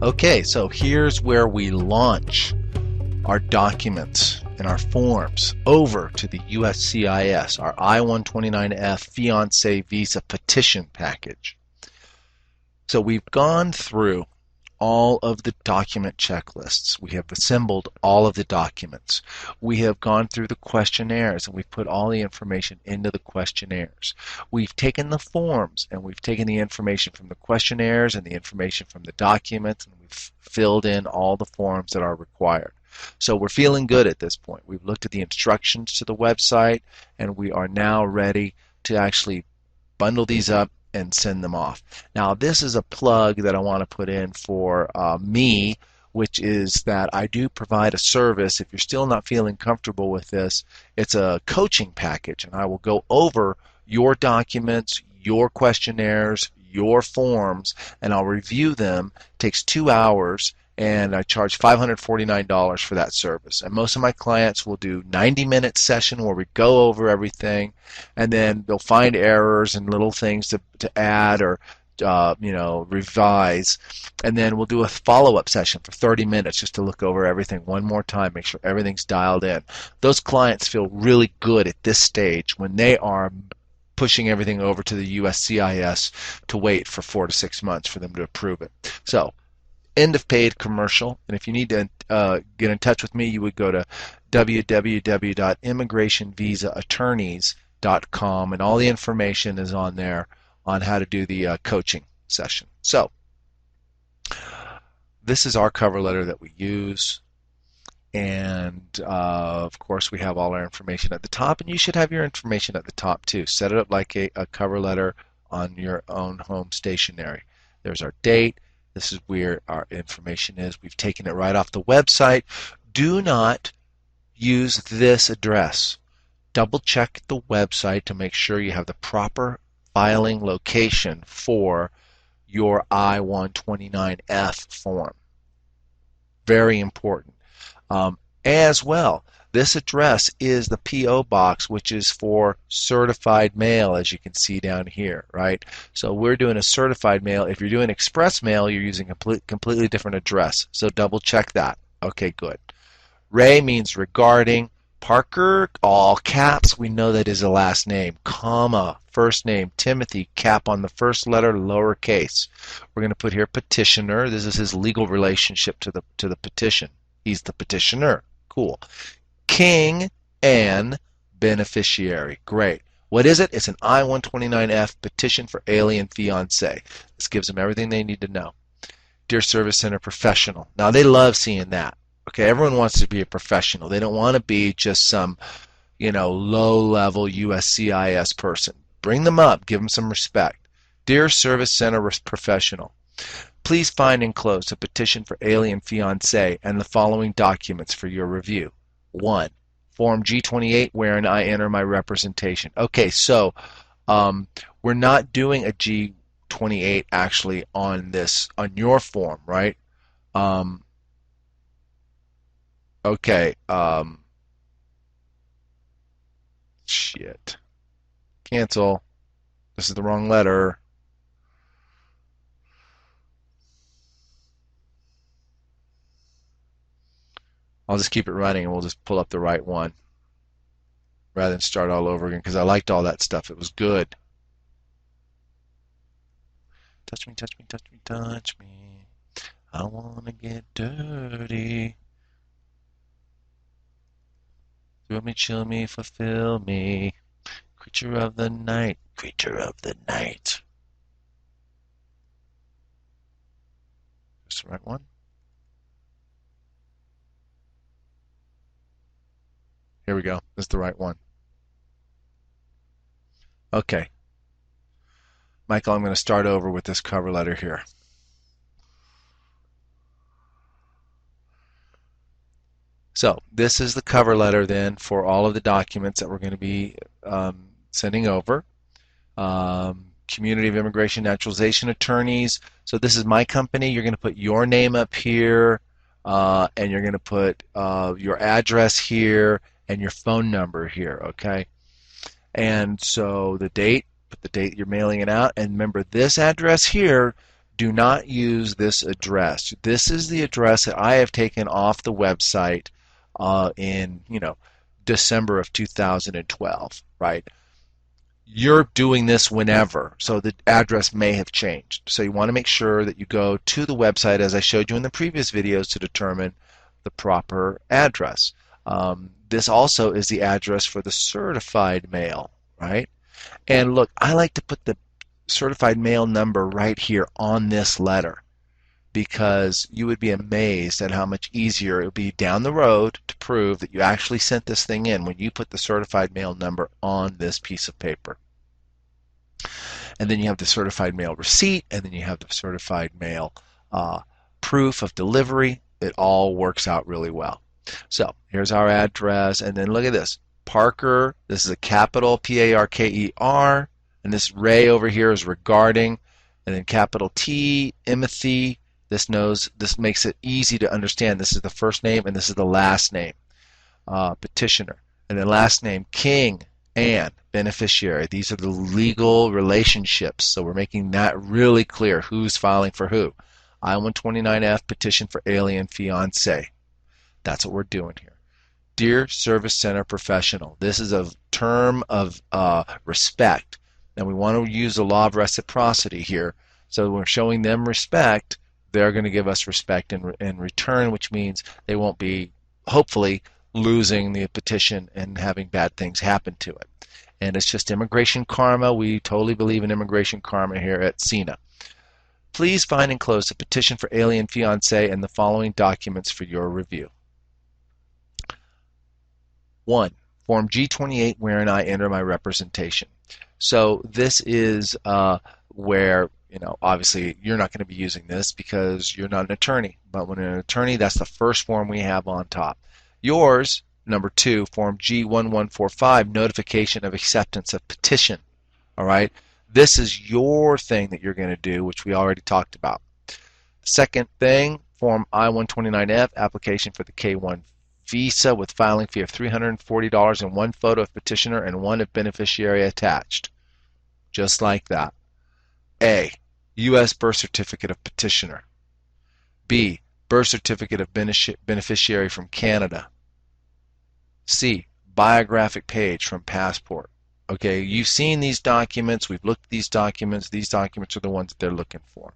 Okay, so here's where we launch our documents and our forms over to the USCIS, our I-129F Fiancée Visa Petition package. So we've gone through all of the document checklists. We have assembled all of the documents. We have gone through the questionnaires and we've put all the information into the questionnaires. We've taken the forms and we've taken the information from the questionnaires and the information from the documents, and we've filled in all the forms that are required. So we're feeling good at this point. We've looked at the instructions to the website and we are now ready to actually bundle these up and send them off. Now this is a plug that I want to put in for me, which is that I do provide a service. If you're still not feeling comfortable with this, it's a coaching package, and I will go over your documents, your questionnaires, your forms, and I'll review them. It takes 2 hours, and I charge $549 for that service. And most of my clients will do 90-minute session where we go over everything, and then they'll find errors and little things to add or revise, and then we'll do a follow-up session for 30 minutes just to look over everything one more time, make sure everything's dialed in. Those clients feel really good at this stage when they are pushing everything over to the USCIS to wait for 4 to 6 months for them to approve it. So end of paid commercial. And if you need to get in touch with me, you would go to www.immigrationvisaattorneys.com, and all the information is on there on how to do the coaching session. So this is our cover letter that we use, and of course we have all our information at the top, and you should have your information at the top too. Set it up like a cover letter on your own home stationery. There's our date. This is where our information is. We've taken it right off the website. Do not use this address. Double check the website to make sure you have the proper filing location for your I-129F form. Very important. As well, this address is the P.O. box, which is for certified mail, as you can see down here, right? So we're doing a certified mail. If you're doing express mail, you're using a completely different address. So double check that. Okay, good. Ray means regarding. Parker, all caps, we know that is a last name, comma, first name, Timothy, cap on the first letter, lowercase. We're going to put here petitioner. This is his legal relationship to the petition. He's the petitioner. Cool. King and beneficiary. Great. What is it? It's an I-129F petition for alien fiancé. This gives them everything they need to know. Dear Service Center professional. Now they love seeing that. Okay, everyone wants to be a professional. They don't want to be just some, low-level USCIS person. Bring them up. Give them some respect. Dear Service Center professional, please find enclosed a petition for alien fiancé and the following documents for your review. 1. Form G28, wherein I enter my representation. Okay, so we're not doing a G28 actually on your form, right? Okay, shit. Cancel. This is the wrong letter. I'll just keep it running and we'll just pull up the right one rather than start all over again, because I liked all that stuff. It was good. Touch me, touch me, touch me, touch me. I want to get dirty. Thrill me, chill me, fulfill me. Creature of the night, creature of the night. Is the right one? Here we go. This is the right one. Okay. Michael, I'm going to start over with this cover letter here. So this is the cover letter then for all of the documents that we're going to be sending over. Community of Immigration Naturalization Attorneys. So this is my company. You're going to put your name up here, and you're going to put your address here and your phone number here, okay? And so the date, put the date you're mailing it out, and remember this address here, Do not use this address. This is the address that I have taken off the website in, December of 2012, right? You're doing this whenever, so the address may have changed. So you want to make sure that you go to the website, as I showed you in the previous videos, to determine the proper address. This also is the address for the certified mail, right? And look, I like to put the certified mail number right here on this letter, because you would be amazed at how much easier it would be down the road to prove that you actually sent this thing in when you put the certified mail number on this piece of paper. And then you have the certified mail receipt, and then you have the certified mail proof of delivery. It all works out really well. So here's our address, and then look at this. Parker, this is a capital P-A-R-K-E-R, and this Ray over here is regarding, and then capital T, Timothy. This makes it easy to understand. This is the first name and this is the last name. Petitioner. And then last name, King, Ann, beneficiary. These are the legal relationships. So we're making that really clear. Who's filing for who? I-129F, petition for alien fiancé. That's what we're doing here. Dear Service Center professional, this is a term of respect. And we want to use the law of reciprocity here. So we're showing them respect. They're going to give us respect in return, which means they won't be, hopefully, losing the petition and having bad things happen to it. And it's just immigration karma. We totally believe in immigration karma here at CINA. Please find enclosed a petition for alien fiancé and the following documents for your review. 1. Form G28, wherein I enter my representation. So this is where, obviously you're not going to be using this because you're not an attorney. But when an attorney, that's the first form we have on top. Yours, number 2, Form G1145, notification of acceptance of petition. All right? This is your thing that you're going to do, which we already talked about. Second thing, Form I-129F, application for the K-1 visa with filing fee of $340 and 1 photo of petitioner and 1 of beneficiary attached. Just like that. A. U.S. birth certificate of petitioner. B. Birth certificate of beneficiary from Canada. C. Biographic page from passport. Okay, you've seen these documents. We've looked at these documents. These documents are the ones that they're looking for.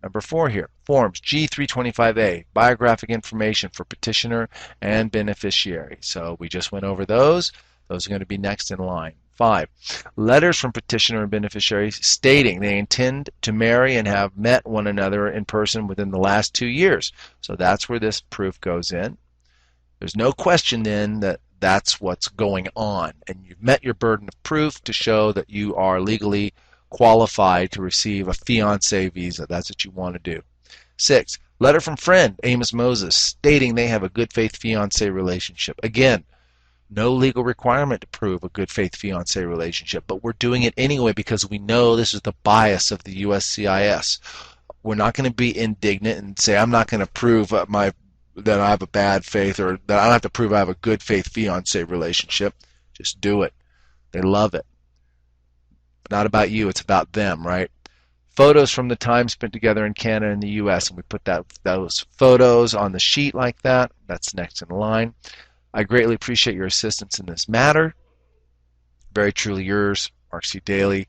Number 4 here, Forms G325A, biographic information for petitioner and beneficiary. So we just went over those. Those are going to be next in line. 5, letters from petitioner and beneficiary stating they intend to marry and have met one another in person within the last 2 years. So that's where this proof goes in. There's no question then that that's what's going on. And you've met your burden of proof to show that you are legally qualified to receive a fiancé visa. That's what you want to do. 6, letter from friend Amos Moses stating they have a good faith fiancé relationship. Again, no legal requirement to prove a good faith fiancé relationship, but we're doing it anyway because we know this is the bias of the USCIS. We're not going to be indignant and say I'm not going to prove that I have a bad faith, or that I don't have to prove I have a good faith fiancé relationship. Just do it. They love it. Not about you, it's about them, right? Photos from the time spent together in Canada and the U.S., and we put those photos on the sheet like that. That's next in line. I greatly appreciate your assistance in this matter. Very truly yours, Mark C. Daly.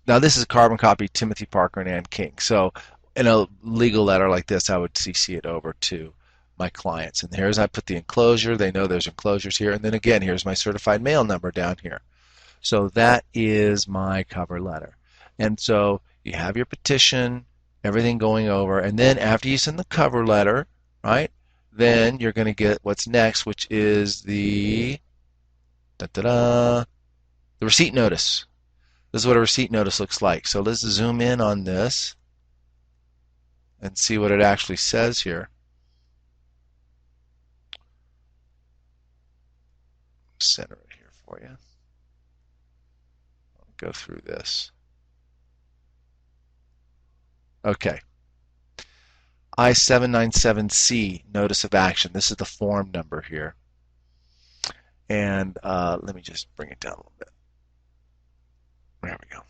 Now this is a carbon copy, Timothy Parker and Ann King. So in a legal letter like this, I would CC it over to my clients. And here's, I put the enclosure. They know there's enclosures here. And then again, here's my certified mail number down here. So that is my cover letter. And so you have your petition, everything going over, and then after you send the cover letter, right, then you're going to get what's next, which is the receipt notice. This is what a receipt notice looks like. So let's zoom in on this and see what it actually says here. Center it here for you. Go through this. Okay. I-797C, Notice of Action. This is the form number here. And let me just bring it down a little bit. There we go.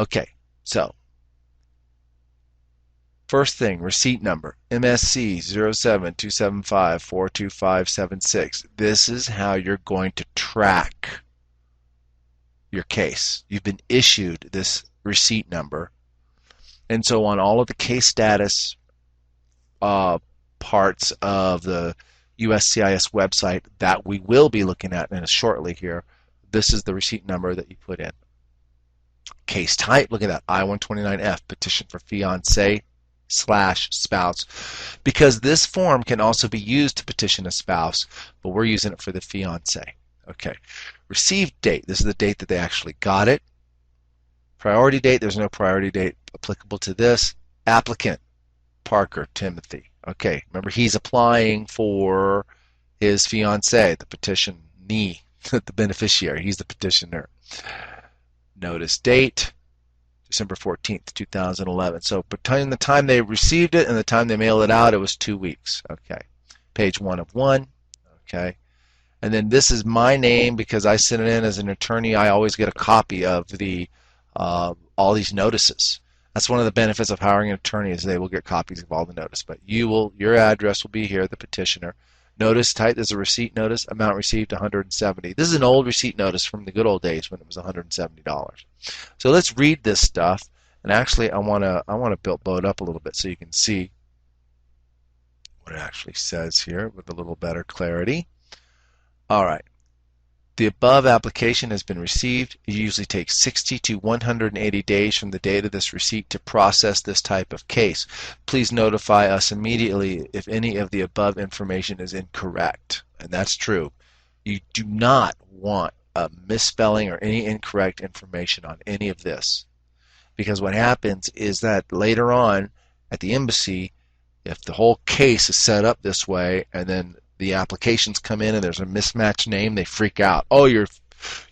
Okay, so First thing, receipt number, MSC 07275-42576. This is how you're going to track your case. You've been issued this receipt number. And so on all of the case status parts of the USCIS website that we will be looking at in shortly here, this is the receipt number that you put in. Case type, look at that, I-129F, petition for fiancé/spouse, because this form can also be used to petition a spouse, but we're using it for the fiancé. Okay. Received date, this is the date that they actually got it. Priority date, there's no priority date applicable to this. Applicant, Parker Timothy. Okay, remember he's applying for his fiancée, the petitionee, the beneficiary. He's the petitioner. Notice date, December 14th, 2011. So between the time they received it and the time they mailed it out, it was 2 weeks. Okay, page 1 of 1. Okay, and then this is my name because I sent it in as an attorney. I always get a copy of the all these notices. That's one of the benefits of hiring an attorney, is they will get copies of all the notice. But your address will be here, the petitioner. Notice type, there's a receipt notice, amount received $170. This is an old receipt notice from the good old days when it was $170. So let's read this stuff. And actually, I want to load up a little bit so you can see what it actually says here with a little better clarity. All right. The above application has been received. It usually takes 60 to 180 days from the date of this receipt to process this type of case. Please notify us immediately if any of the above information is incorrect. And that's true. You do not want a misspelling or any incorrect information on any of this. Because what happens is that later on at the embassy, if the whole case is set up this way and then the applications come in and there's a mismatched name, they freak out. Oh, you're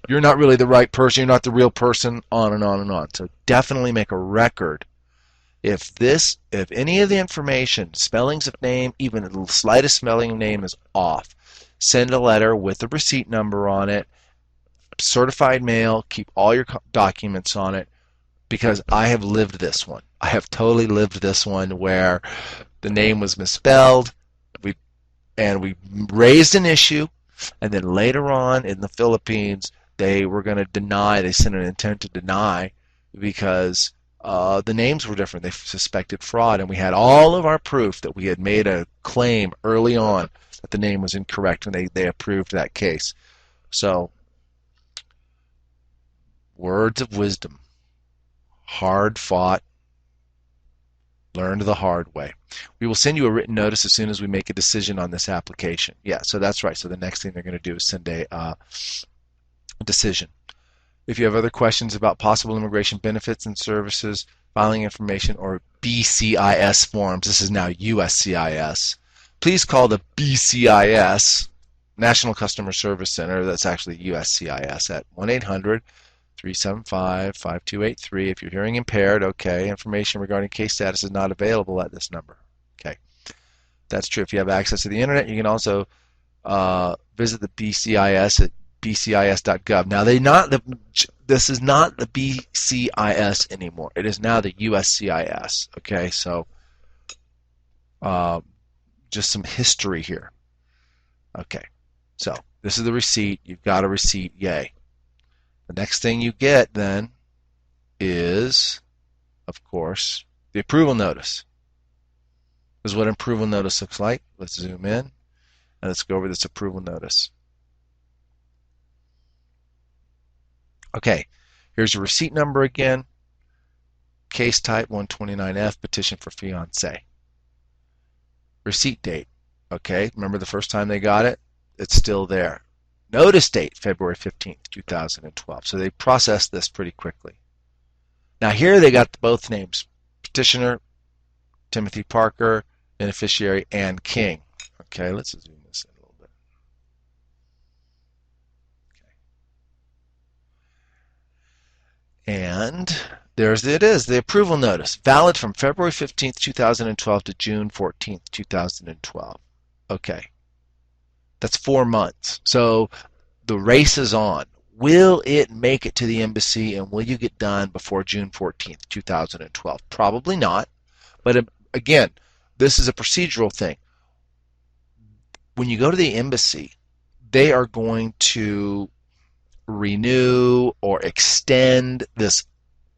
not really the right person, you're not the real person, on and on and on. So definitely make a record. If any of the information, spellings of name, even the slightest spelling of name is off, send a letter with the receipt number on it, certified mail, keep all your documents on it, because I have lived this one. I have totally lived this one where the name was misspelled, and we raised an issue, and then later on in the Philippines, they were going to deny. They sent an intent to deny because the names were different. They suspected fraud, and we had all of our proof that we had made a claim early on that the name was incorrect, and they approved that case. So, words of wisdom, hard fought, learned the hard way. We will send you a written notice as soon as we make a decision on this application. Yeah, so that's right. So the next thing they're going to do is send a decision. If you have other questions about possible immigration benefits and services, filing information, or BCIS forms, this is now USCIS, please call the BCIS, National Customer Service Center, that's actually USCIS, at 1-800-375-5283. If you're hearing impaired, okay, information regarding case status is not available at this number. Okay, that's true. If you have access to the internet, you can also visit the BCIS at bcis.gov. Now, this is not the BCIS anymore. It is now the USCIS. Okay, so just some history here. Okay, so this is the receipt. You've got a receipt. Yay. The next thing you get then is, of course, the approval notice. This is what an approval notice looks like. Let's zoom in and let's go over this approval notice. Okay, here's your receipt number again. Case type 129F, petition for fiancé. Receipt date. Okay, remember the first time they got it? It's still there. Notice date, February 15th, 2012. So they processed this pretty quickly. Now here they got both names, Petitioner, Timothy Parker, Beneficiary, and King. Okay, let's zoom this in a little bit. Okay. And there's it is, the approval notice, valid from February 15th, 2012 to June 14th, 2012. Okay. That's 4 months. So the race is on. Will it make it to the embassy, and will you get done before June 14th, 2012? Probably not. But again, this is a procedural thing. When you go to the embassy, they are going to renew or extend this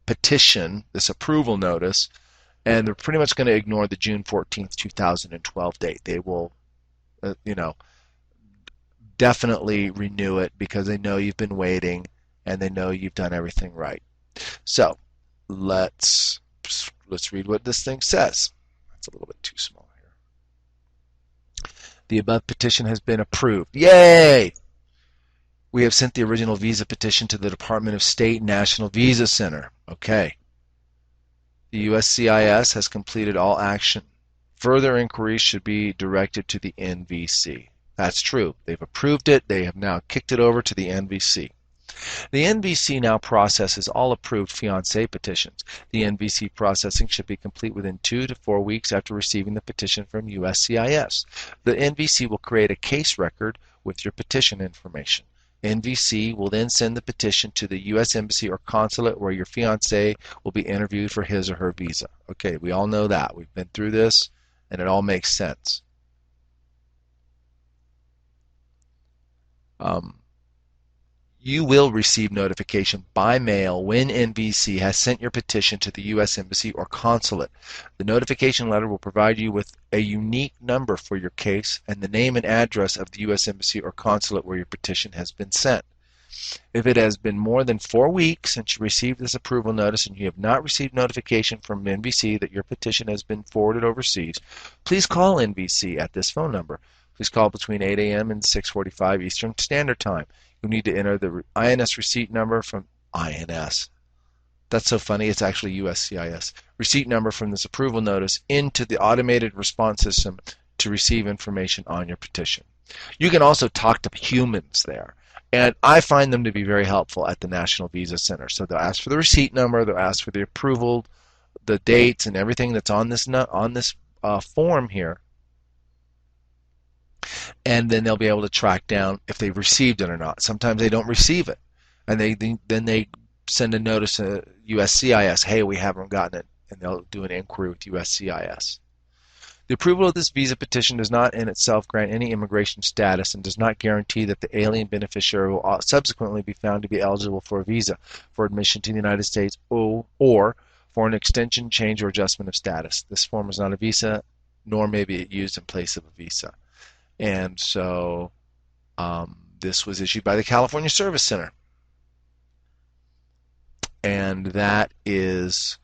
petition, this approval notice, and they're pretty much going to ignore the June 14th, 2012 date. They will, definitely renew it because they know you've been waiting and they know you've done everything right. So let's read what this thing says. It's a little bit too small here. The above petition has been approved. Yay! We have sent the original visa petition to the Department of State National Visa Center. Okay. The USCIS has completed all action. Further inquiries should be directed to the NVC. That's true. They've approved it. They have now kicked it over to the NVC. The NVC now processes all approved fiancé petitions. The NVC processing should be complete within 2 to 4 weeks after receiving the petition from USCIS. The NVC will create a case record with your petition information. NVC will then send the petition to the U.S. Embassy or consulate where your fiancé will be interviewed for his or her visa. Okay, we all know that. We've been through this, and it all makes sense. You will receive notification by mail when NVC has sent your petition to the U.S. Embassy or consulate. The notification letter will provide you with a unique number for your case and the name and address of the U.S. Embassy or consulate where your petition has been sent. If it has been more than 4 weeks since you received this approval notice and you have not received notification from NVC that your petition has been forwarded overseas, please call NVC at this phone number. Please call between 8 a.m. and 6:45 Eastern Standard Time. You need to enter the INS receipt number from INS. That's so funny. It's actually USCIS. Receipt number from this approval notice into the automated response system to receive information on your petition. You can also talk to humans there. And I find them to be very helpful at the National Visa Center. So they'll ask for the receipt number, they'll ask for the approval, the dates, and everything that's on this form here. And then they'll be able to track down if they've received it or not. Sometimes they don't receive it, and then they send a notice to USCIS, hey, we haven't gotten it, and they'll do an inquiry with USCIS. The approval of this visa petition does not in itself grant any immigration status and does not guarantee that the alien beneficiary will subsequently be found to be eligible for a visa for admission to the United States or for an extension, change, or adjustment of status. This form is not a visa, nor may be it used in place of a visa. And so this was issued by the California Service Center. And that is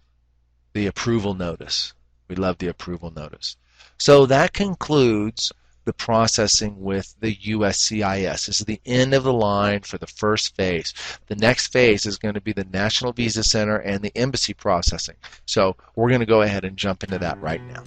the approval notice. We love the approval notice. So that concludes the processing with the USCIS. This is the end of the line for the first phase. The next phase is going to be the National Visa Center and the embassy processing. So we're going to go ahead and jump into that right now.